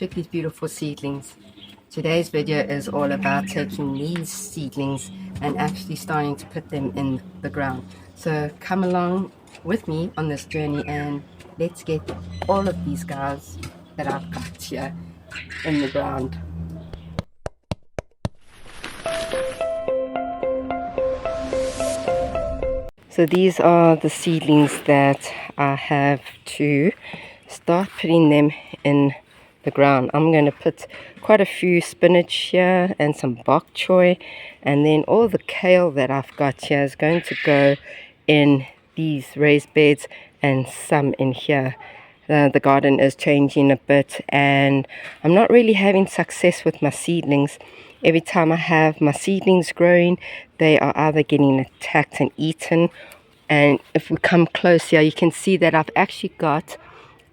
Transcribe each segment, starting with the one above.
Check these beautiful seedlings. Today's video is all about taking these seedlings and actually starting to put them in the ground. So come along with me on this journey and let's get all of these guys that I've got here in the ground. So these are the seedlings that I have to start putting them in the ground. I'm going to put quite a few spinach here and some bok choy, and then all the kale that I've got here is going to go in these raised beds and some in here. The garden is changing a bit and I'm not really having success with my seedlings. Every time I have my seedlings growing, they are either getting attacked and eaten. And if we come close here, you can see that I've actually got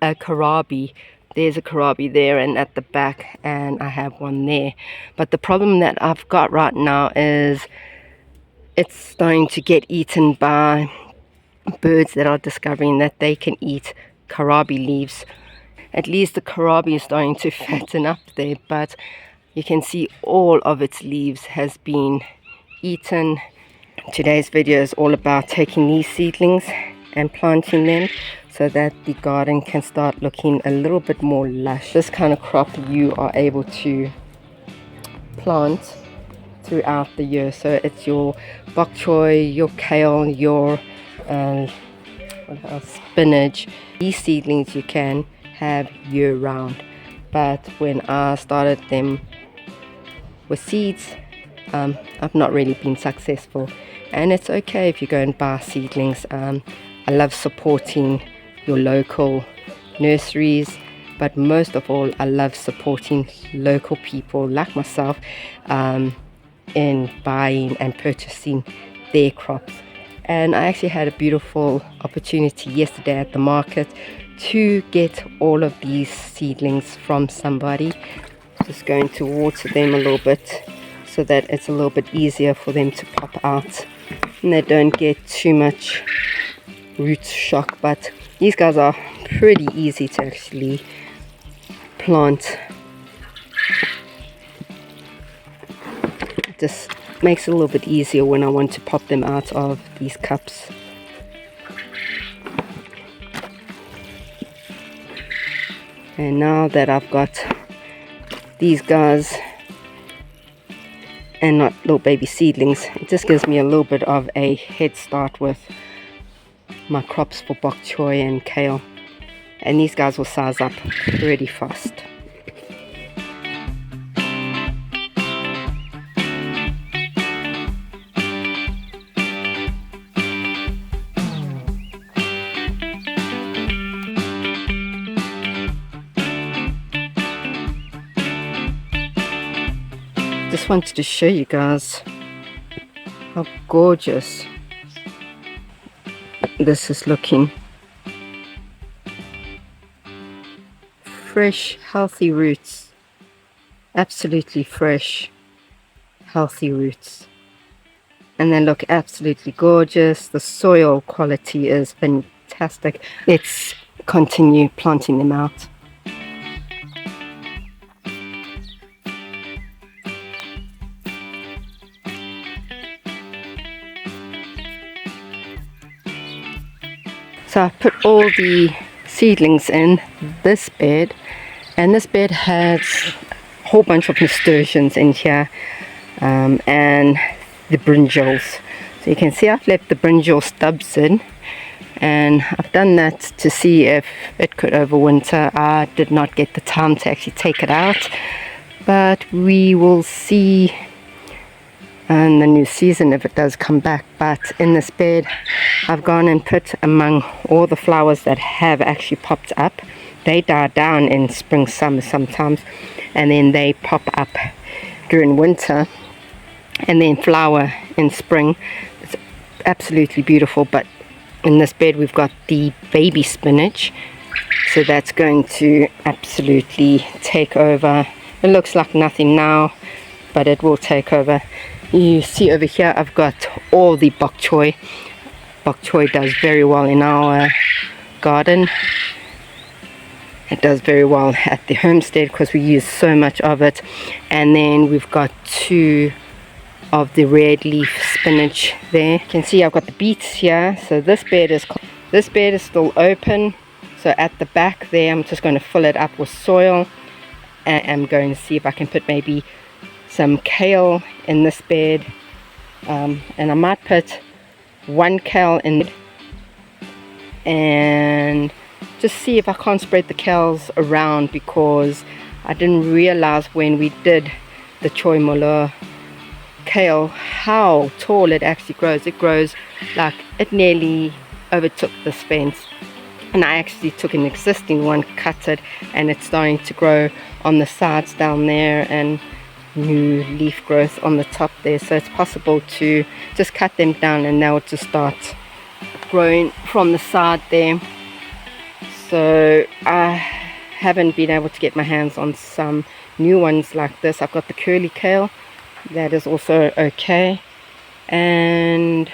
a kohlrabi. There's a kohlrabi there and at the back, and I have one there. But the problem that I've got right now is it's starting to get eaten by birds that are discovering that they can eat kohlrabi leaves. At least the kohlrabi is starting to fatten up there, but you can see all of its leaves has been eaten. Today's video is all about taking these seedlings and planting them so that the garden can start looking a little bit more lush. This kind of crop you are able to plant throughout the year. So it's your bok choy, your kale, your spinach. These seedlings you can have year round, but when I started them with seeds, I've not really been successful. And it's okay if you go and buy seedlings. I love supporting your local nurseries, but most of all I love supporting local people like myself in buying and purchasing their crops. And I actually had a beautiful opportunity yesterday at the market to get all of these seedlings from somebody. Just going to water them a little bit so that it's a little bit easier for them to pop out and they don't get too much root shock. But these guys are pretty easy to actually plant. It just makes it a little bit easier when I want to pop them out of these cups. And now that I've got these guys and not little baby seedlings, it just gives me a little bit of a head start with my crops for bok choy and kale, and these guys will size up pretty fast. Just wanted to show you guys how gorgeous this is looking. Fresh, healthy roots. Absolutely fresh, healthy roots. And they look absolutely gorgeous. The soil quality is fantastic. Let's continue planting them out. So I put all the seedlings in this bed, and this bed has a whole bunch of nasturtiums in here and the brinjals. So you can see I've left the brinjal stubs in, and I've done that to see if it could overwinter. I did not get the time to actually take it out, but we will see in the new season if it does come back. But in this bed I've gone and put among all the flowers that have actually popped up. They die down in spring, summer sometimes, and then they pop up during winter and then flower in spring. It's absolutely beautiful. But in this bed we've got the baby spinach, so that's going to absolutely take over. It looks like nothing now, but it will take over. You see over here I've got all the bok choy. Bok choy does very well in our garden. It does very well at the homestead because we use so much of it. And then we've got 2 of the red leaf spinach there. You can see I've got the beets here. So this bed is still open. So at the back there, I'm just going to fill it up with soil, and I'm going to see if I can put maybe some kale in this bed, and I might put 1 kale in, and just see if I can't spread the kales around, because I didn't realize when we did the choy kale how tall it actually grows. It grows like it nearly overtook this fence, and I actually took an existing one, cut it, and it's starting to grow on the sides down there, and new leaf growth on the top there. So it's possible to just cut them down and they'll just start growing from the side there. So I haven't been able to get my hands on some new ones like this. I've got the curly kale, that is also okay, and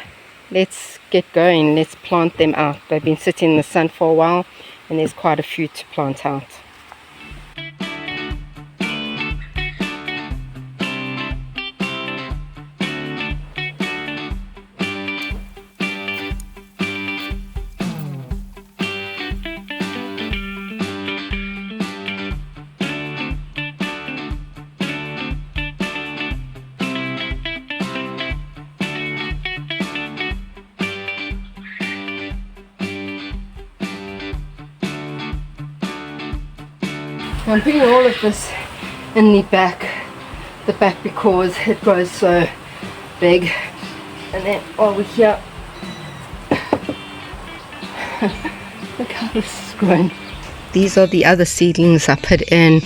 let's get going. Let's plant them out. They've been sitting in the sun for a while, and there's quite a few to plant out. I'm putting all of this in the back because it grows so big. And then over here, look how this is growing. These are the other seedlings I put in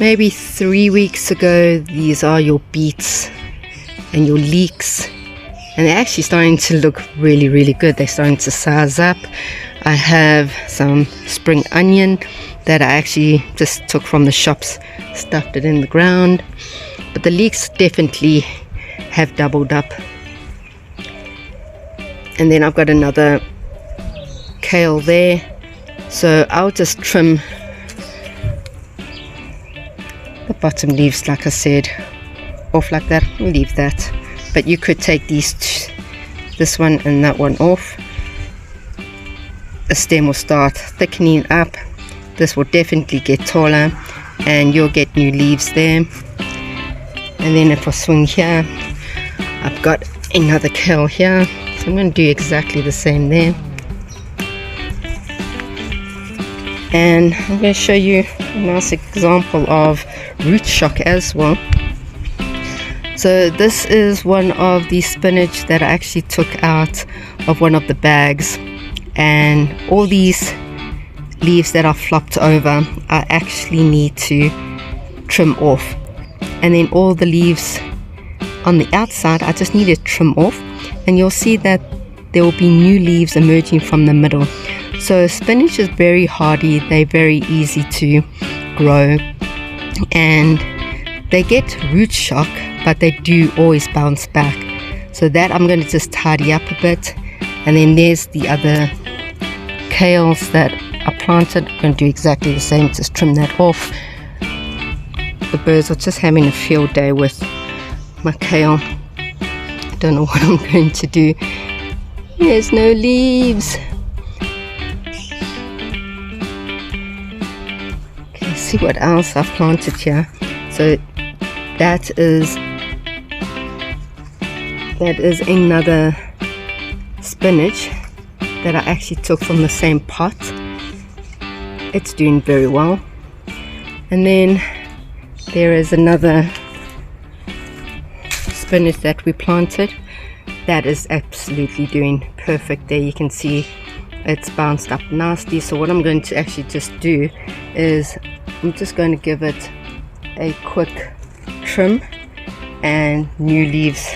maybe 3 weeks ago. These are your beets and your leeks, and they're actually starting to look really good. They're starting to size up. I have some spring onion that I actually just took from the shops, stuffed it in the ground, but the leeks definitely have doubled up. And then I've got another kale there, so I'll just trim the bottom leaves, like I said, off like that. We'll leave that, but you could take this one and that one off. The stem will start thickening up. This will definitely get taller, and you'll get new leaves there. And then if I swing here, I've got another kale here, so I'm going to do exactly the same there. And I'm going to show you a nice example of root shock as well. So this is one of the spinach that I actually took out of one of the bags, and all these leaves that are flopped over I actually need to trim off, and then all the leaves on the outside I just need to trim off, and you'll see that there will be new leaves emerging from the middle. So spinach is very hardy, they're very easy to grow, and they get root shock, but they do always bounce back. So that I'm going to just tidy up a bit. And then there's the other kales that I planted. I'm going to do exactly the same, just trim that off. The birds are just having a field day with my kale. I don't know what I'm going to do. There's no leaves. Okay, see what else I've planted here. So that is another spinach that I actually took from the same pot. It's doing very well. And then there is another spinach that we planted that is absolutely doing perfect. There you can see it's bounced up nicely. So what I'm going to actually just do is I'm just going to give it a quick trim, and new leaves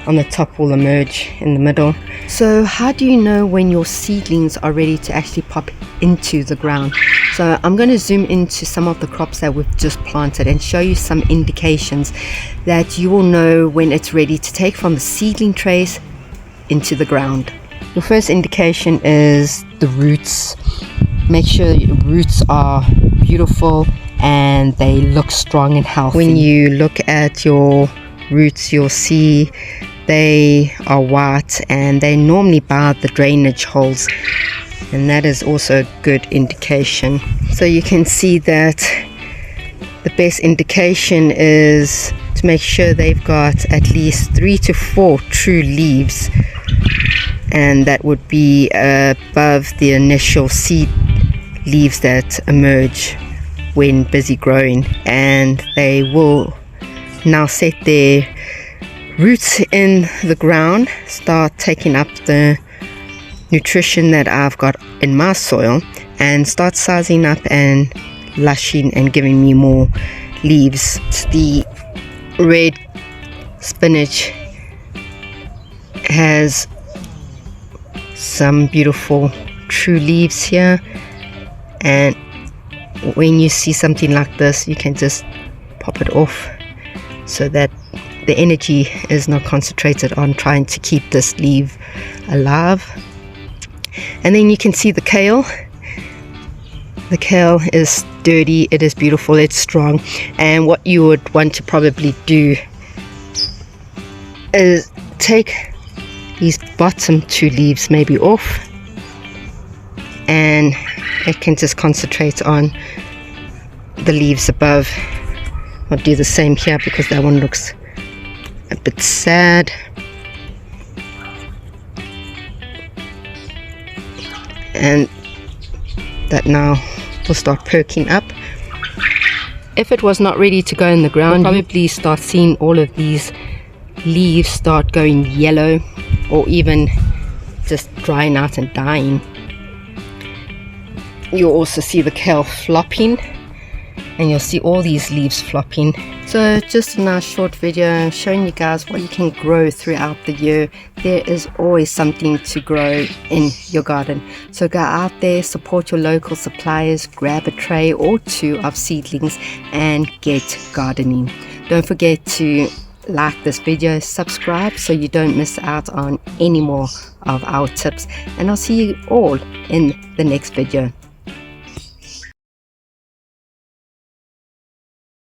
on the top will emerge in the middle. So how do you know when your seedlings are ready to actually pop into the ground? So I'm going to zoom into some of the crops that we've just planted and show you some indications that you will know when it's ready to take from the seedling trays into the ground. Your first indication is the roots make sure your roots are beautiful and they look strong and healthy. When you look at your roots, you'll see they are white and they normally by the drainage holes, and that is also a good indication. So you can see that the best indication is to make sure they've got at least 3 to 4 true leaves, and that would be above the initial seed leaves that emerge when busy growing, and they will now set their roots in the ground, start taking up the nutrition that I've got in my soil, and start sizing up and lushing and giving me more leaves. The red spinach has some beautiful true leaves here, and when you see something like this, you can just pop it off so that the energy is not concentrated on trying to keep this leaf alive. And then you can see the kale. The kale is sturdy, it is beautiful, it's strong, and what you would want to probably do is take these bottom 2 leaves maybe off, and it can just concentrate on the leaves above. I'll do the same here because that one looks a bit sad. And that now will start perking up. If it was not ready to go in the ground, you'll probably start seeing all of these leaves start going yellow, or even just drying out and dying. You'll also see the kale flopping, and you'll see all these leaves flopping. So just a nice short video showing you guys what you can grow throughout the year. There is always something to grow in your garden. So go out there, support your local suppliers, grab a tray or 2 of seedlings and get gardening. Don't forget to like this video, subscribe so you don't miss out on any more of our tips, and I'll see you all in the next video.